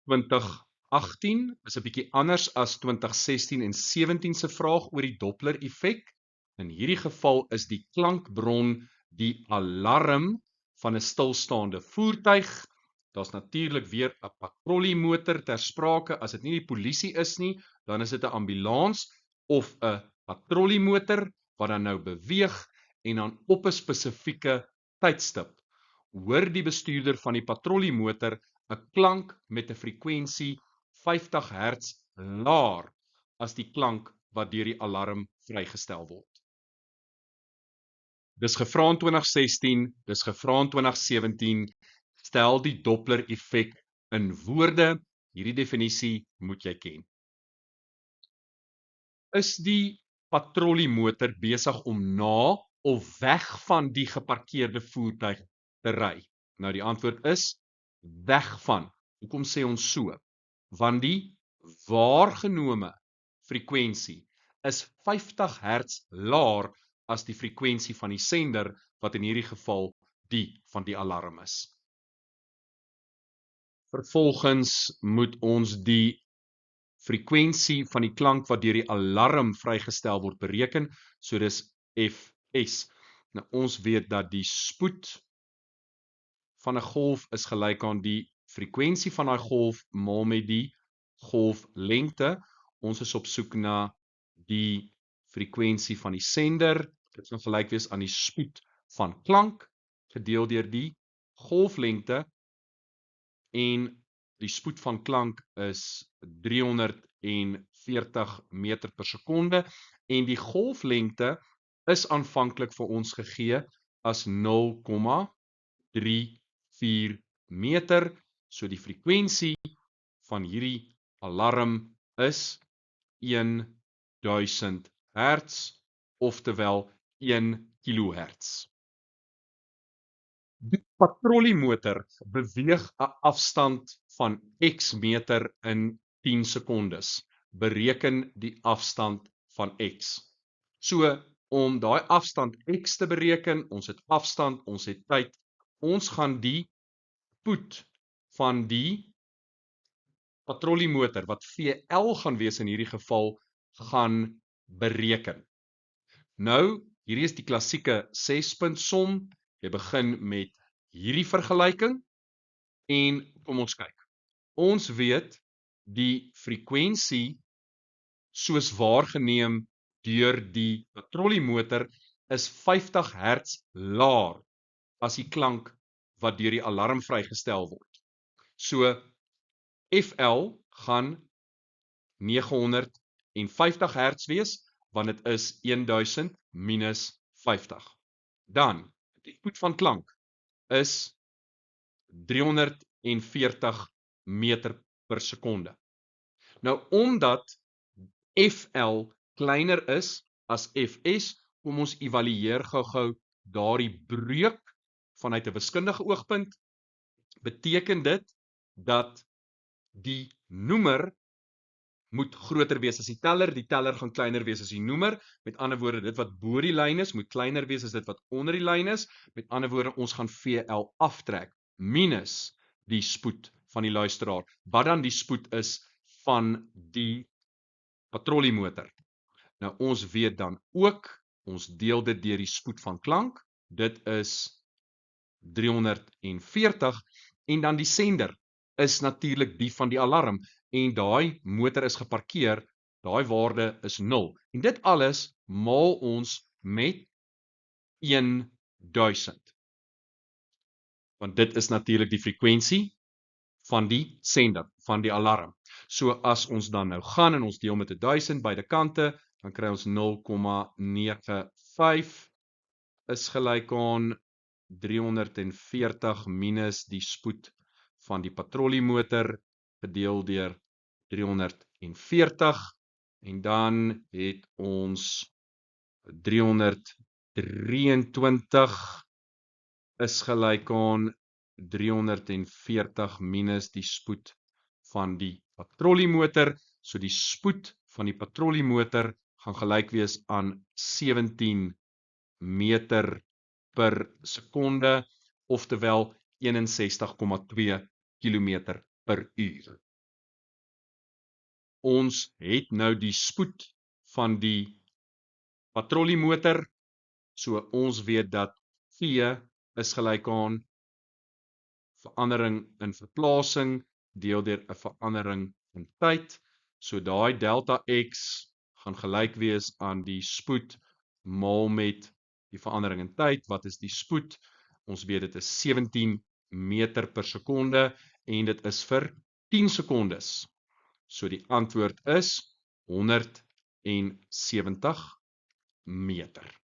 2018 is 'n bietjie anders as 2016 en 17 se vraag oor die Doppler-effek. In hierdie geval is die klankbron die alarm van 'n stilstaande voertuig. Daar's natuurlik weer 'n patrolliemotor ter sprake. As dit nie die polisie is nie, dan is dit 'n ambulans of 'n patrolliemotor wat dan nou beweeg en dan op 'n spesifieke tydstip hoor die bestuurder van die patrolliemotor 'n klank met 'n frekwensie 50 Hz laer as die klank wat deur die alarm vrygestel word. Dis gevra in 2016, dis gevra in 2017, stel die Doppler-effek in woorde. Hierdie definisie moet jy ken. Is die patrolliemotor besig om na of weg van die geparkeerde voertuig te ry? Nou die antwoord is weg van. Hoekom sê ons so? Want die waargenome frekwensie is 50 Hz laer as die frekwensie van die sender, wat in hierdie geval die van die alarm is. Vervolgens moet ons die frekwensie van die klank wat deur die alarm vrygestel word bereken, so dis Fs. Nou ons weet dat die spoed van 'n golf is gelyk aan die frekwensie van daai golf maal met die golflengte. Ons is op soek na die frekwensie van die sender. Dit gaan gelyk wees aan die spoed van klank gedeel deur die golflengte, en die spoed van klank is 340 meter per sekonde en die golflengte is aanvanklik vir ons gegee as 0,34 meter. So die frekwensie van hierdie alarm is 1000 Hz, oftewel 1 kHz. Die patrolliemotor beweeg 'n afstand van X meter in 10 sekondes. Bereken die afstand van X. So, om daai afstand X te bereken, ons het afstand, ons het tyd, ons gaan die spoed van die patrolliemotor, wat VL gaan wees in hierdie geval, gaan bereken. Nou, hierdie is die klassieke 6-punt som. Jy begin met hierdie vergelyking en kom ons kyk. Ons weet die frekwensie soos waargeneem deur die patrolliemotor is 50 Hz laer as die klank wat deur die alarm vrygestel word. So FL gaan 950 Hz wees, want dit is 1000 minus 50. Dan, die spoed van klank is 340 meter per sekonde. Nou, omdat FL kleiner is as Fs, kom ons evalueer gou-gou daardie breuk vanuit 'n wiskundige oogpunt. Beteken dit dat die noemer moet groter wees as die teller gaan kleiner wees as die noemer. Met ander woorde, dit wat bo die lyn is, moet kleiner wees as dit wat onder die lyn is. Met ander woorde, ons gaan VL aftrek, minus die spoed van die luisteraar, wat dan die spoed is van die patrolliemotor. Nou, ons weet dan ook, ons deel dit deur die spoed van klank, dit is 340, en dan die sender is natuurlik die van die alarm, en daai motor is geparkeer, daai waarde is 0. En dit alles maal ons met 1000. Want dit is natuurlik die frekwensie van die sender, van die alarm. So as ons dan nou gaan en ons deel met 1000 beide kante, dan kry ons 0,95 is gelyk aan 340 minus die spoed van die patrolliemotor gedeel deur 340, en dan het ons 323 is gelyk aan 340 minus die spoed van die patrolliemotor. So die spoed van die patrolliemotor gaan gelyk wees aan 17 meter per sekonde, oftewel 61,2 kilometer per uur. ons het nou die spoed van die patrolliemotor, so ons weet dat V is gelyk aan verandering in verplasing deel deur 'n verandering in tyd. So daai delta x gaan gelyk wees aan die spoed maal met die verandering in tyd. Wat is die spoed? Ons weet dit is 17 meter per sekonde en dit is vir 10 sekondes. So die antwoord is 170 meter.